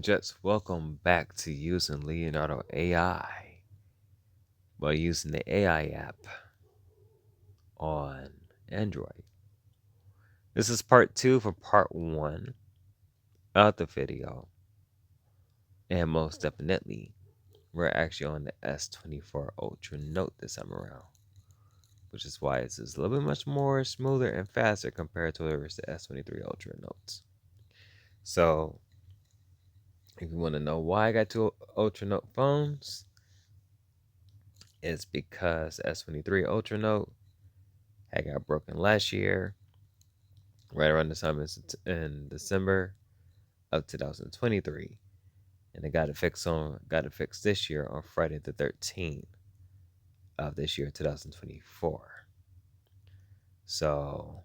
and gents, welcome back to using Leonardo AI by using the AI app on Android. This is part 2 for part 1 of the video, and most definitely, we're actually on the S24 Ultra Note this time around, which is why it's a little bit much more smoother and faster compared to the S23 Ultra Notes. So, if you want to know why I got two Ultra Note phones, it's because S23 Ultra Note had got broken last year, right around the time in December of 2023, and I got it fixed this year on Friday the 13th of this year, 2024. So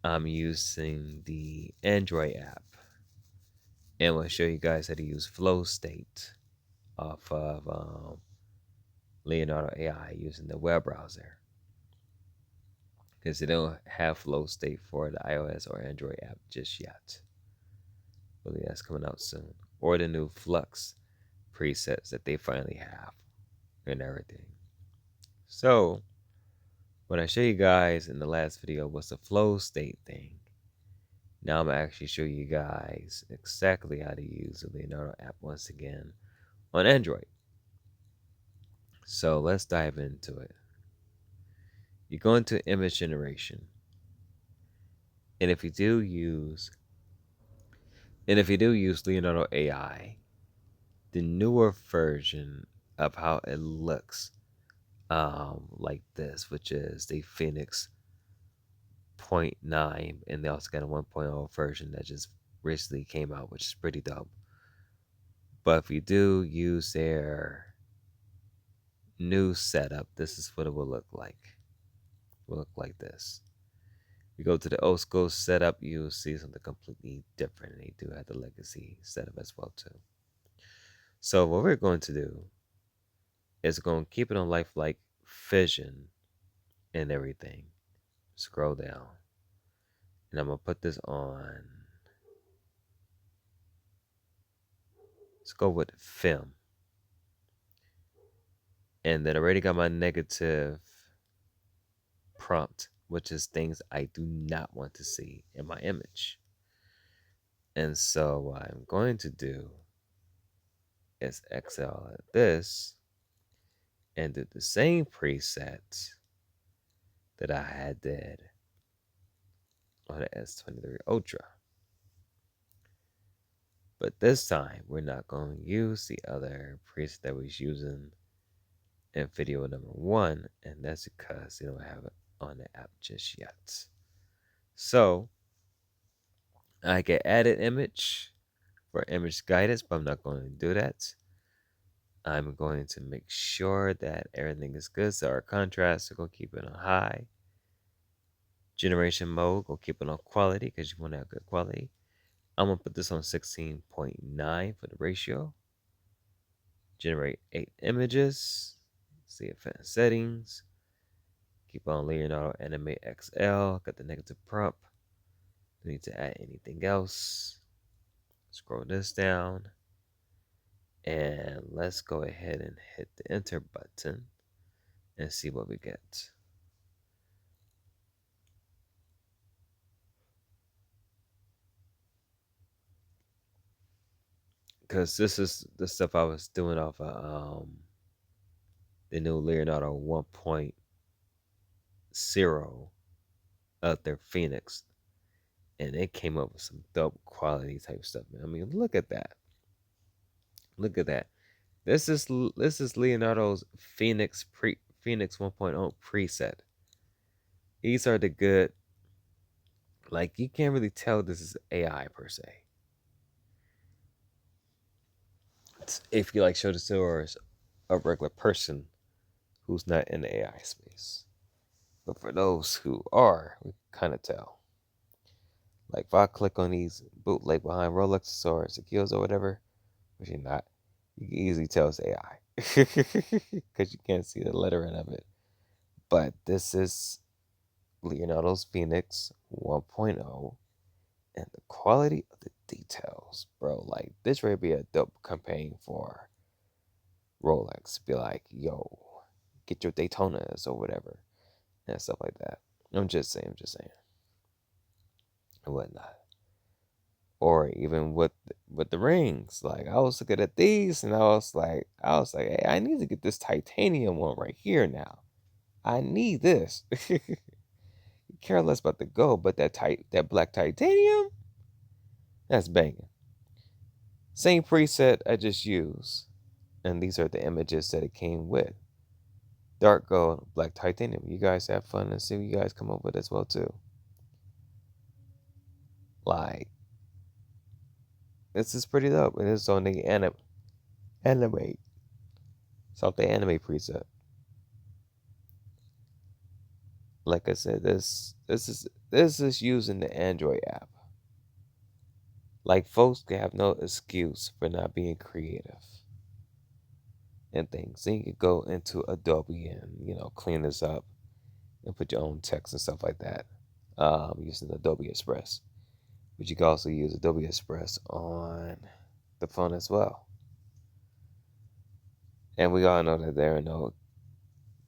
I'm using the Android app, and we'll show you guys how to use Flow State off of Leonardo AI using the web browser, because they don't have Flow State for the iOS or Android app just yet. But that's coming out soon. Or the new Flux presets that they finally have and everything. So, what I show you guys in the last video was the flow state thing. Now I'm actually show you guys exactly how to use the Leonardo app once again on Android. So let's dive into it. You go into image generation. And if you do use Leonardo AI, the newer version of how it looks like this, which is the Phoenix 0.9, and they also got a 1.0 version that just recently came out, which is pretty dope. But if you do use their new setup, this is what it will look like. It will look like this. If you go to the old school setup, you'll see something completely different, and they do have the legacy setup as well too. So what we're going to do is going to keep it on lifelike vision and everything. Scroll down, and I'm gonna put this on. Let's go with film. And then I already got my negative prompt, which is things I do not want to see in my image. And so what I'm going to do is exhale at this and do the same preset that I had did on the S23 Ultra. But this time we're not going to use the other preset that we was using in video number 1, and that's because they don't have it on the app just yet. So I can add an image for image guidance, but I'm not going to do that. I'm going to make sure that everything is good. So our contrast, we're going to keep it on high. Generation mode, we'll keep it on quality because you want to have good quality. I'm going to put this on 16.9 for the ratio. Generate 8 images. See advanced settings. Keep on Leonardo Animate XL. Got the negative prompt. Don't need to add anything else. Scroll this down. And let's go ahead and hit the enter button and see what we get. Because this is the stuff I was doing off of the new Leonardo 1.0 of their Phoenix. And it came up with some dope quality type stuff, man. I mean, look at that. Look at that. This is Leonardo's Phoenix 1.0 preset. These are the good. Like, you can't really tell this is AI per se. If you like show the stores a regular person who's not in the AI space. But for those who are, we kind of tell. Like if I click on these bootleg behind Rolex or Sekios or whatever, which you're not, you can easily tell it's AI because you can't see the lettering of it. But this is Leonardo's Phoenix 1.0, and the quality of the details house, bro. Like this would be a dope campaign for Rolex. Be like, yo, get your Daytonas or whatever and stuff like that. I'm just saying, and whatnot. Or even with the rings. Like I was looking at these and I was like, hey, I need to get this titanium one right here now. I need this. Care less about the gold, but that black titanium, that's banging. Same preset I just used, and these are the images that it came with. Dark gold, black titanium. You guys have fun and see what you guys come up with as well too. Like this is pretty dope. It is on the animate. It's off the anime preset. Like I said, this is using the Android app. Like folks can have no excuse for not being creative and things. Then you could go into Adobe and clean this up and put your own text and stuff like that using Adobe Express. But you can also use Adobe Express on the phone as well. And we all know that there are no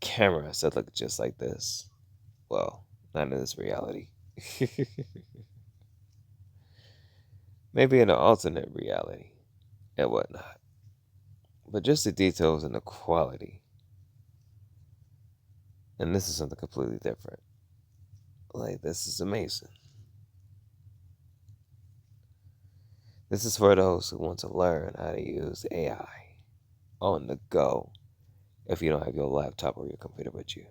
cameras that look just like this. Well, not in this reality. Maybe in an alternate reality and whatnot. But just the details and the quality. And this is something completely different. Like, this is amazing. This is for those who want to learn how to use AI on the go if you don't have your laptop or your computer with you.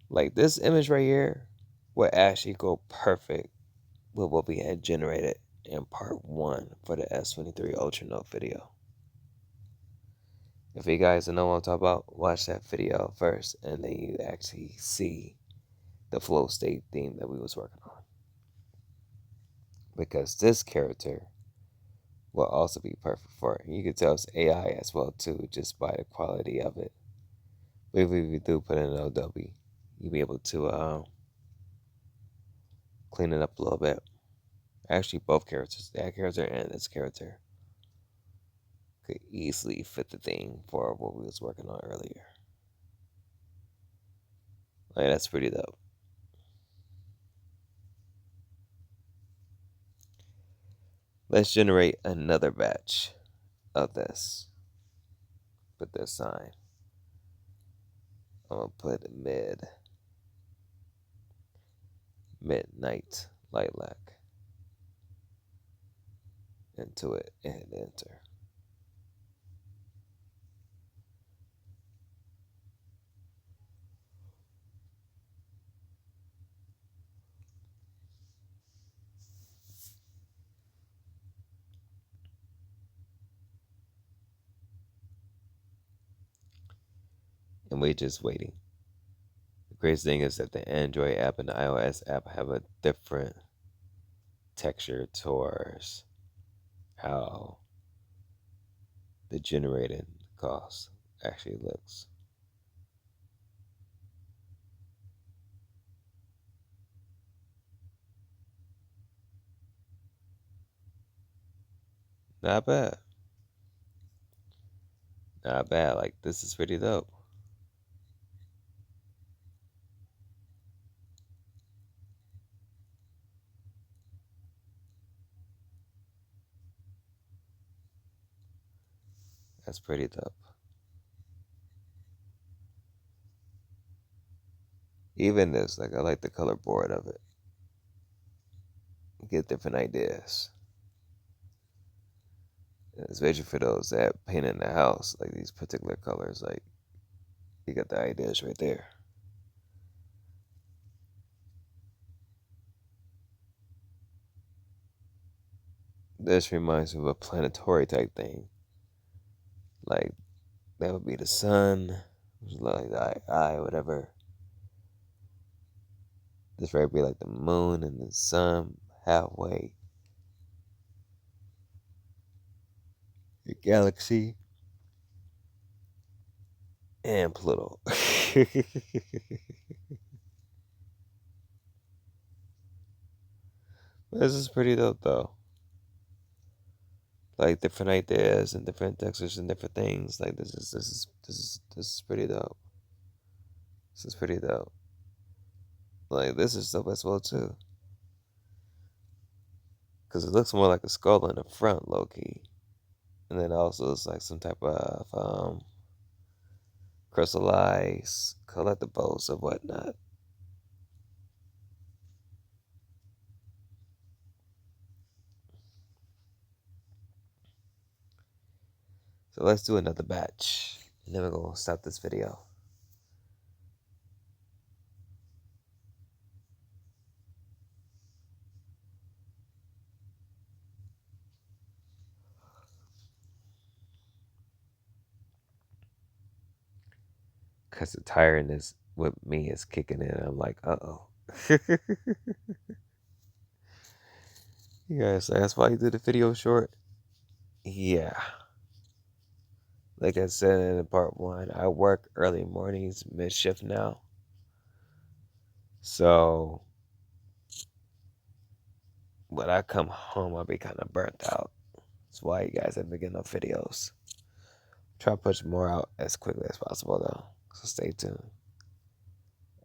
Like, this image right here will actually go perfect with what we had generated in part 1 for the S23 Ultra Note video. If you guys don't know what I'm talking about, watch that video first, and then you actually see the flow state theme that we was working on. Because this character will also be perfect for it. You can tell it's AI as well too, just by the quality of it. But if we do put in an Adobe, you'll be able to clean it up a little bit. Actually, both characters, that character and this character, could easily fit the theme for what we was working on earlier. Like, that's pretty dope. Let's generate another batch of this. Put this sign. I'm gonna put midnight lilac into it and enter. And we're just waiting. The crazy thing is that the Android app and the iOS app have a different texture towards how the generated cost actually looks. Not bad. Not bad. Like, this is pretty dope. That's pretty dope. Even this, like, I like the color board of it. Get different ideas. Especially for those that paint in the house, like these particular colors, like, you got the ideas right there. This reminds me of a planetary type thing. Like, that would be the sun, like the eye, whatever. This right be like the moon and the sun halfway. The galaxy and Pluto. This is pretty dope though. like different ideas and different textures and different things. Like this is pretty dope. This is pretty dope. Like this is dope as well too, because it looks more like a skull in the front, low key, and then also it's like some type of crystallized collectibles or whatnot. So let's do another batch, and then we're gonna stop this video. Cause the tiredness with me is kicking in. I'm like, uh-oh. You guys, that's why you did the video short. Yeah. Like I said in part one, I work early mornings, mid shift now. So when I come home, I'll be kind of burnt out. That's why you guys haven't been getting no videos. Try to push more out as quickly as possible though. So stay tuned.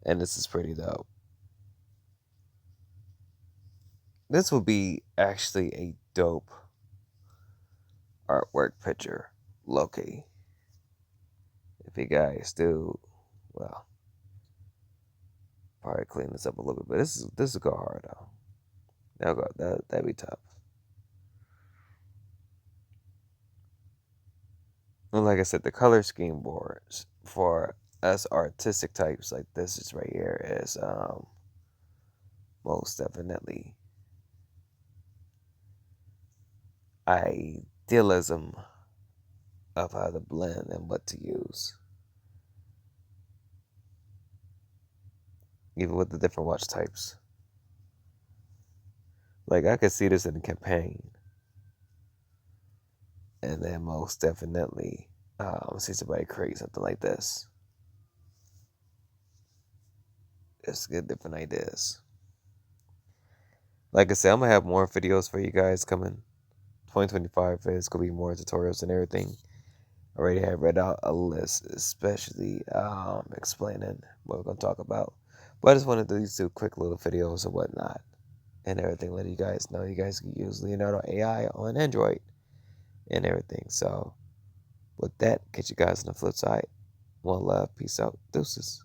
And this is pretty dope. This will be actually a dope artwork picture, Loki. If you guys do, well, probably clean this up a little bit. But this is go hard though. That'd be tough. And like I said, the color scheme boards for us artistic types like this is right here is most definitely idealism of how to blend and what to use. Even with the different watch types. Like I could see this in a campaign. And then most definitely see somebody create something like this. Just get different ideas. Like I said, I'm gonna have more videos for you guys coming. 2025 is gonna be more tutorials and everything. I already have read out a list, especially explaining what we're gonna talk about. But I just wanted to do these two quick little videos and whatnot and everything. Let you guys know you guys can use Leonardo AI on Android and everything. So with that, catch you guys on the flip side. One love, peace out, deuces.